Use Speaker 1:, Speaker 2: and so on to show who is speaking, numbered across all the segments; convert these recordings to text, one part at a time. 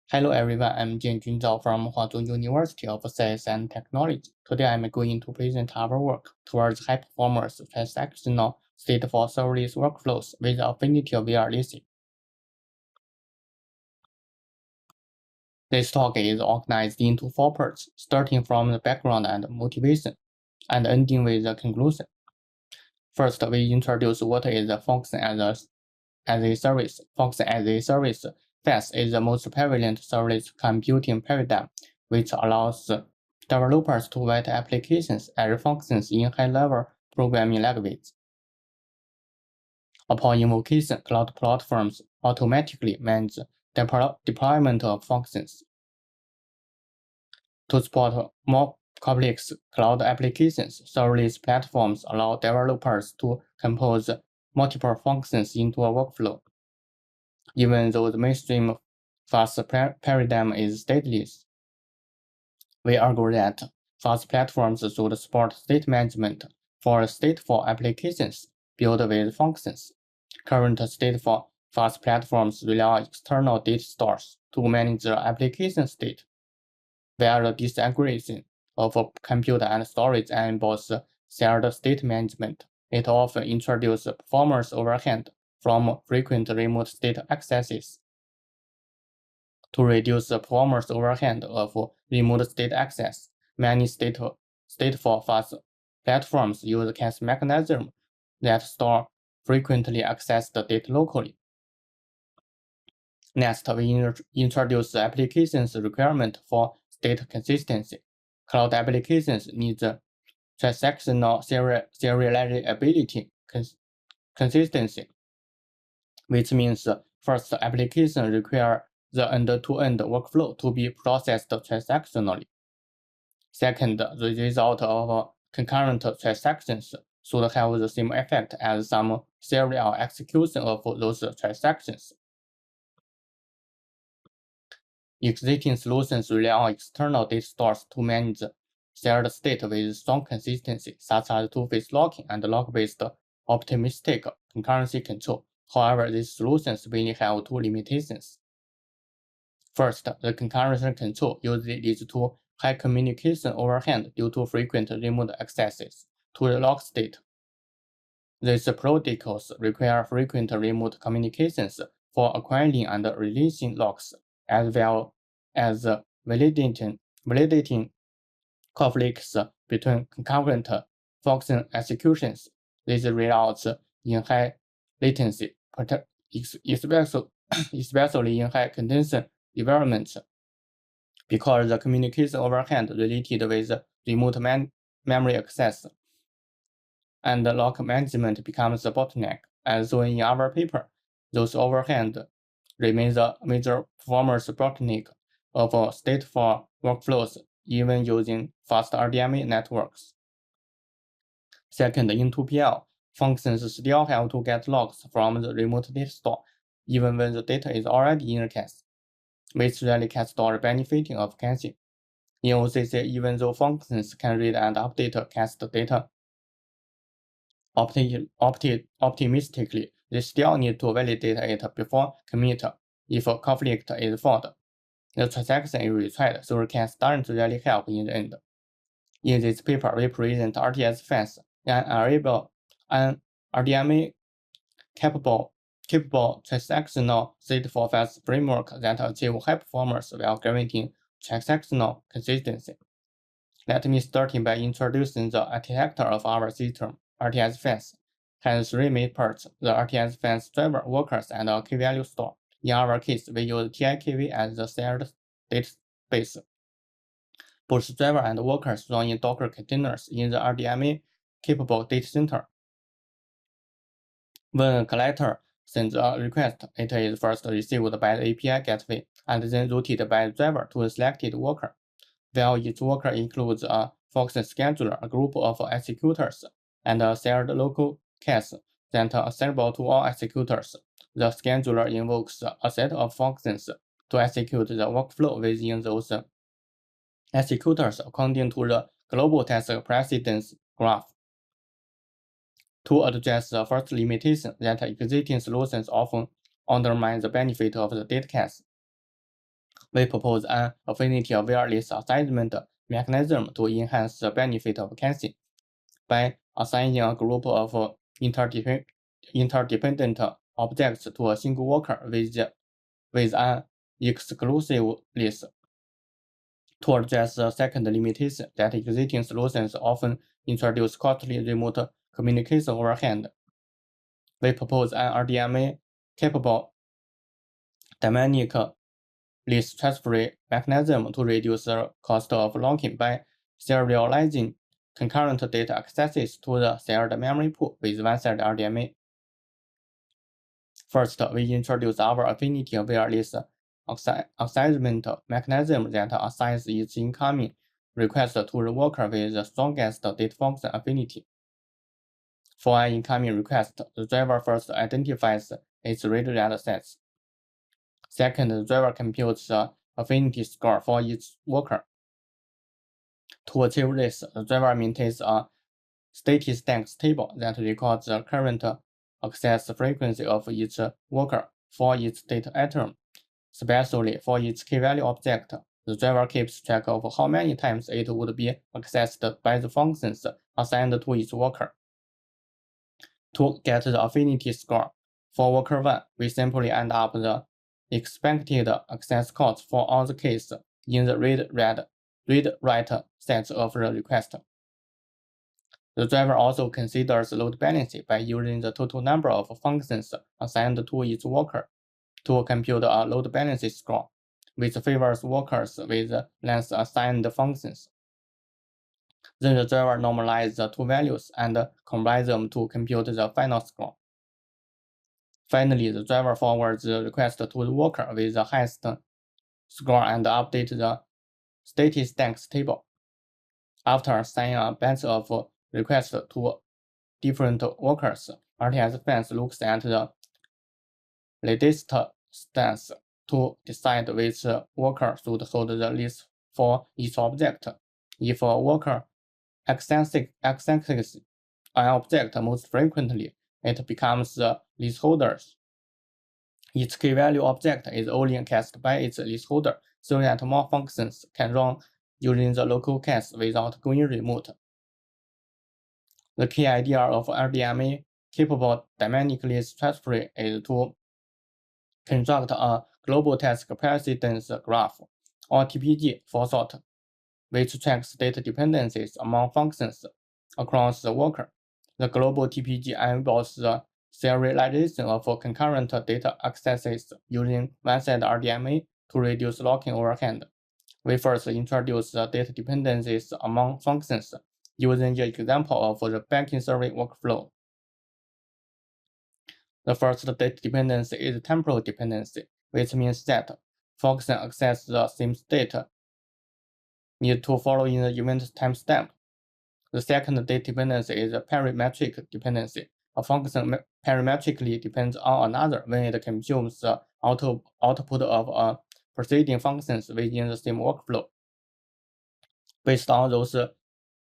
Speaker 1: Hello everyone, I'm Jianjun Zhao from Huazhong University of Science and Technology. Today I'm going to present our work towards high-performance transactional stateful serverless workflows with Affinity-Aware Leasing. This talk is organized into 4 parts, starting from the background and motivation, and ending with the conclusion. First, we introduce what is a function as a service. Function as a service FaaS is the most prevalent serverless computing paradigm, which allows developers to write applications as functions in high-level programming languages. Upon invocation, cloud platforms automatically manage deployment of functions. To support more complex cloud applications, serverless platforms allow developers to compose multiple functions into a workflow. Even though the mainstream FaaS paradigm is stateless, we argue that FaaS platforms should support state management for stateful applications built with functions. Current stateful FaaS platforms rely on external data stores to manage the application state. Via the disaggregation of compute and storage enables shared state management. It often introduces performance overhead from frequent remote state accesses. To reduce the performance overhead of remote state access, many stateful FaaS platforms use cache mechanisms that store frequently accessed data locally. Next, we introduce the application's requirement for state consistency. Cloud applications need the transactional serializability consistency, which means first, the application requires the end-to-end workflow to be processed transactionally. Second, the result of concurrent transactions should have the same effect as some serial execution of those transactions. Existing solutions rely on external data stores to manage shared state with strong consistency, such as two-phase locking and log-based optimistic concurrency control. However, these solutions mainly have 2 limitations. First, the concurrency control usually leads to high communication overhead due to frequent remote accesses to the log state. These protocols require frequent remote communications for acquiring and releasing logs, as well as validating conflicts between concurrent function executions. This results in high latency, especially in high contention environments, because the communication overhead related with remote memory access and log management becomes a bottleneck. As shown in our paper, those overhead remains a major performance bottleneck of stateful workflows, even using fast RDMA networks. Second, in 2PL, functions still have to get logs from the remote data store, even when the data is already in a cache, which rarely can store benefiting of caching. In OCC, even though functions can read and update cached data optimistically, they still need to validate it before commit. If a conflict is found, the transaction is retried, so the cache doesn't really help in the end. In this paper, we present RTS FaaS, an RDMA capable transactional stateful FaaS framework that achieves high performance while guaranteeing transactional consistency. Let me start by introducing the architecture of our system. RTS FaaS has 3 main parts: the RTS FaaS driver, workers, and a key-value store. In our case, we use TIKV as the shared database. Both driver and workers run in Docker containers in the RDMA-capable data center. When a collector sends a request, it is first received by the API gateway and then routed by the driver to the selected worker. While each worker includes a function scheduler, a group of executors, and a shared local cache that are assignable to all executors, the scheduler invokes a set of functions to execute the workflow within those executors according to the global task precedence graph. To address the first limitation that existing solutions often undermine the benefit of the data cache, We propose an affinity-aware list assignment mechanism to enhance the benefit of caching. By assigning a group of interdependent objects to a single worker with an exclusive list. To address the second limitation that existing solutions often introduce costly remote communication overhead, we propose an RDMA-capable dynamic list transfer mechanism to reduce the cost of locking by serializing concurrent data accesses to the shared memory pool with one-sided RDMA. First, we introduce our affinity-aware list assignment mechanism that assigns each incoming request to the worker with the strongest data function affinity. For an incoming request, the driver first identifies its read-write sets. Second, the driver computes the affinity score for each worker. To achieve this, the driver maintains a statistics table that records the current access frequency of each worker for each data item. Especially for each key-value object, the driver keeps track of how many times it would be accessed by the functions assigned to each worker. To get the affinity score for worker 1, we simply add up the expected access cost for all the keys in the read-write sets of the request. The driver also considers load balancing by using the total number of functions assigned to each worker to compute a load balancing score, which favors workers with less assigned functions. Then the driver normalizes the two values and combines them to compute the final score. Finally, the driver forwards the request to the worker with the highest score and updates the statistics table. After assigning a batch of requests to different workers, RTS fans looks at the latest stats to decide which worker should hold the list for each object. If a worker accesses an object most frequently, it becomes the leaseholder. Each key-value object is only cached by its leaseholder, so that more functions can run using the local cache without going remote. The key idea of RDMA-capable dynamic list transfer is to construct a global task precedence graph, or TPG for short, which tracks data dependencies among functions across the worker. The global TPG enables the serialization of concurrent data accesses using one-sided RDMA to reduce locking overhead. We first introduce the data dependencies among functions using the example of the banking service workflow. The first data dependency is temporal dependency, which means that function access the same state need to follow in the event timestamp. The second data dependency is a parametric dependency. A function parametrically depends on another when it consumes the output of a preceding functions within the same workflow. Based on those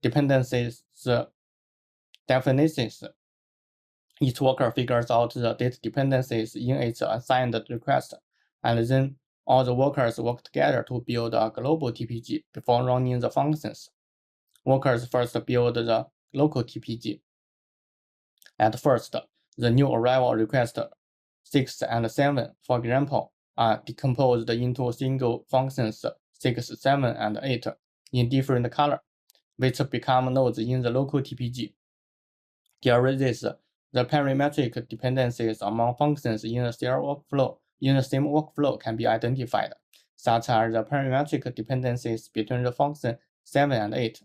Speaker 1: dependencies definitions, each worker figures out the data dependencies in its assigned request, and then all the workers work together to build a global TPG before running the functions. Workers first build the local TPG. At first, the new arrival request 6 and 7, for example, are decomposed into single functions 6, 7, and 8 in different color, which become nodes in the local TPG. During this, the parametric dependencies among functions in the same workflow can be identified, such as the parametric dependencies between the function 7 and 8.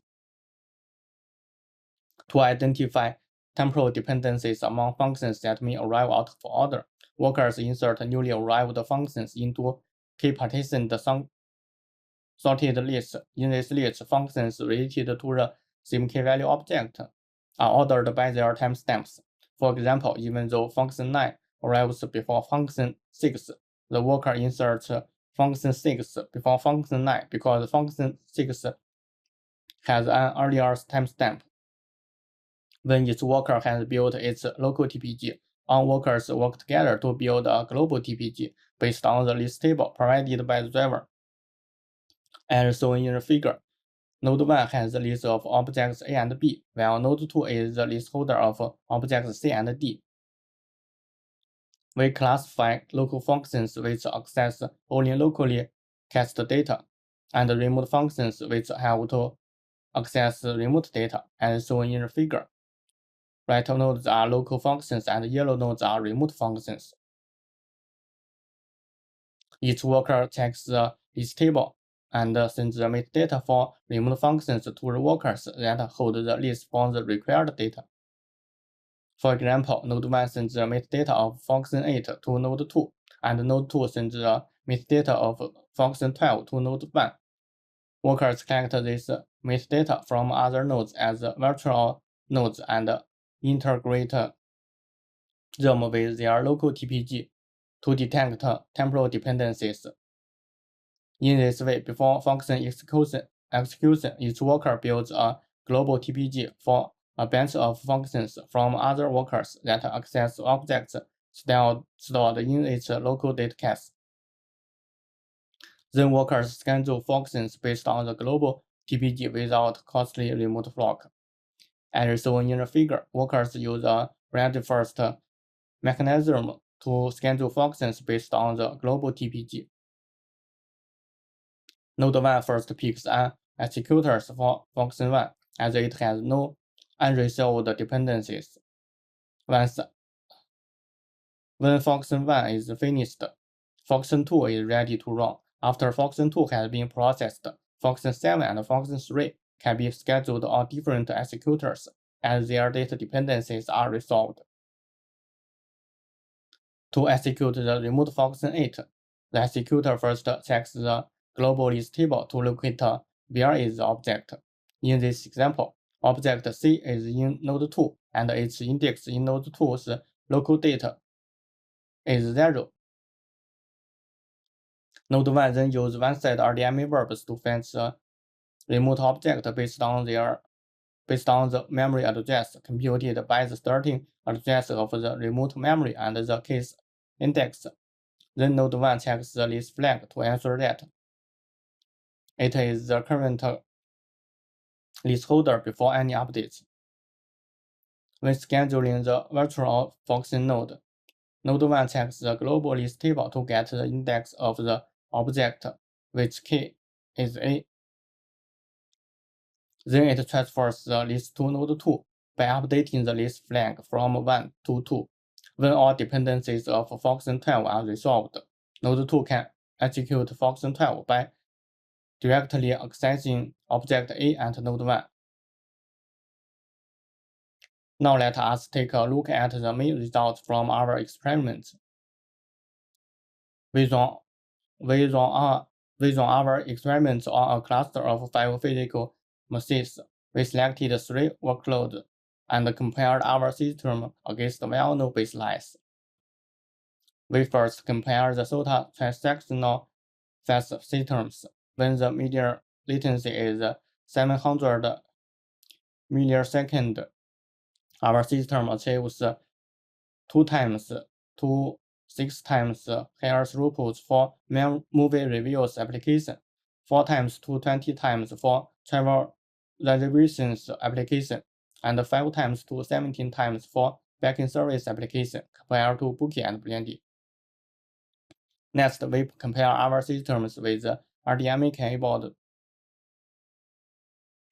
Speaker 1: To identify temporal dependencies among functions that may arrive out of order, workers insert newly arrived functions into key-partitioned sorted lists. In this list, functions related to the same key-value object are ordered by their timestamps. For example, even though function 9 arrives before function 6, the worker inserts function 6 before function 9 because function 6 has an earlier timestamp. When each worker has built its local TPG, all workers work together to build a global TPG based on the list table provided by the driver. As shown in the figure, Node 1 has the list of objects A and B, while Node 2 is the list holder of objects C and D. We classify local functions which access only locally cached data, and remote functions which have to access remote data, as shown in the figure. Red nodes are local functions and yellow nodes are remote functions. Each worker checks the list table and sends the metadata for remote functions to the workers that hold the list for the required data. For example, Node 1 sends the metadata of function 8 to Node 2, and Node 2 sends the metadata of function 12 to Node 1. Workers collect this metadata from other nodes as virtual nodes and integrate them with their local TPG to detect temporal dependencies. In this way, before function execution, each worker builds a global TPG for a bunch of functions from other workers that access objects stored in its local data cache. Then workers schedule functions based on the global TPG without costly remote fork. As shown in the figure, workers use a read-first mechanism to schedule functions based on the global TPG. Node 1 first picks an executor for function 1, as it has no unresolved dependencies. When function 1 is finished, function 2 is ready to run. After function 2 has been processed, function 7 and function 3 can be scheduled on different executors as their data dependencies are resolved. To execute the remote function 8, the executor first checks the global list table to locate where is the object. In this example, object C is in Node 2, and its index in Node 2's local data is 0. Node 1 then uses one-side RDMA verbs to fetch a remote object based on the memory address computed by the starting address of the remote memory and the case index. Then Node 1 checks the list flag to ensure that it is the current list holder before any updates. When scheduling the virtual function node, Node 1 checks the global list table to get the index of the object, which key is A. Then it transfers the list to Node 2 by updating the list flag from 1 to 2. When all dependencies of function 12 are resolved, Node 2 can execute function 12 by directly accessing object A and Node 1. Now let us take a look at the main results from our experiments. We run our experiments on a cluster of 5 physical machines. We selected 3 workloads and compared our system against well-known baselines. We first compare the SOTA transactional FaaS systems. When the median latency is 700 milliseconds, our system achieves 2 times to 6 times higher throughput for movie reviews application, 4 times to 20 times for travel reservations application, and 5 times to 17 times for banking service application compared to Booking and Blended. Next, we compare our systems with RDMA-enabled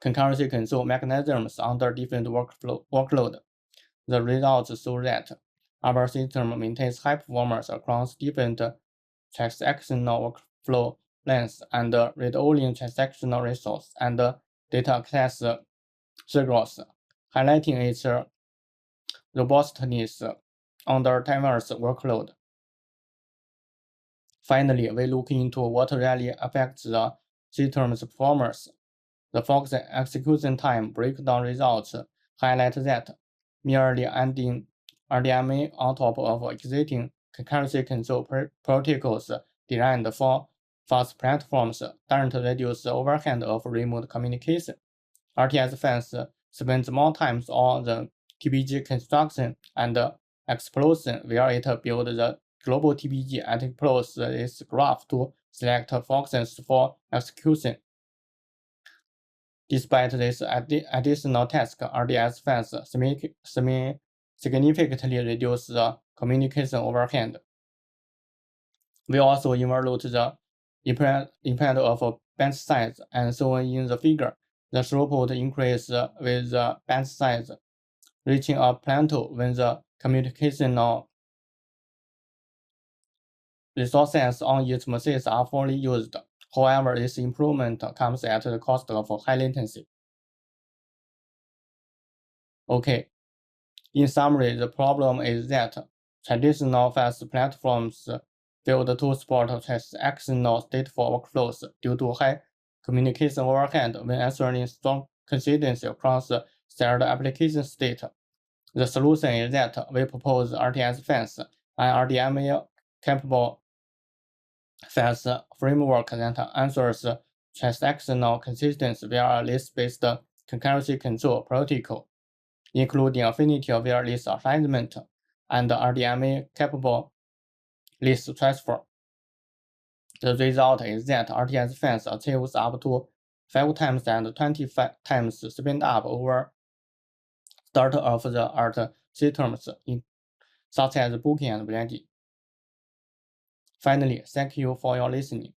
Speaker 1: concurrency control mechanisms under different workload. The results show that our system maintains high performance across different transactional workflow lengths and read-only transactional resource and data access schedules, highlighting its robustness under diverse workload. Finally, we look into what really affects the system's performance. The function execution time breakdown results highlight that merely adding RDMA on top of existing concurrency control protocols designed for FaaS platforms doesn't reduce the overhead of remote communication. RTS FaaS spends more time on the TPG construction and explosion, where it builds the global TPG and deploys its graph to select functions for execution Despite this additional task, RDS FaaS significantly reduce the communication overhead. We also evaluate the impact of bench size and so on in the figure. The throughput increase with the bench size, reaching a plateau when the computational resources on its machines are fully used. However, this improvement comes at the cost of high latency. Okay, in summary, the problem is that traditional FaaS platforms failed to support transactional stateful workflows due to high communication overhead when answering strong consistency across shared application state. The solution is that we propose RTS FaaS, an RDMA-capable FaaS framework that answers transactional consistency via a list-based concurrency control protocol, including Affinity-Aware list alignment and RDMA-capable list transfer. The result is that RTS FaaS achieves up to 5 times and 25 times speed up over state-of-the-art systems such as booking and blending. Finally, thank you for your listening.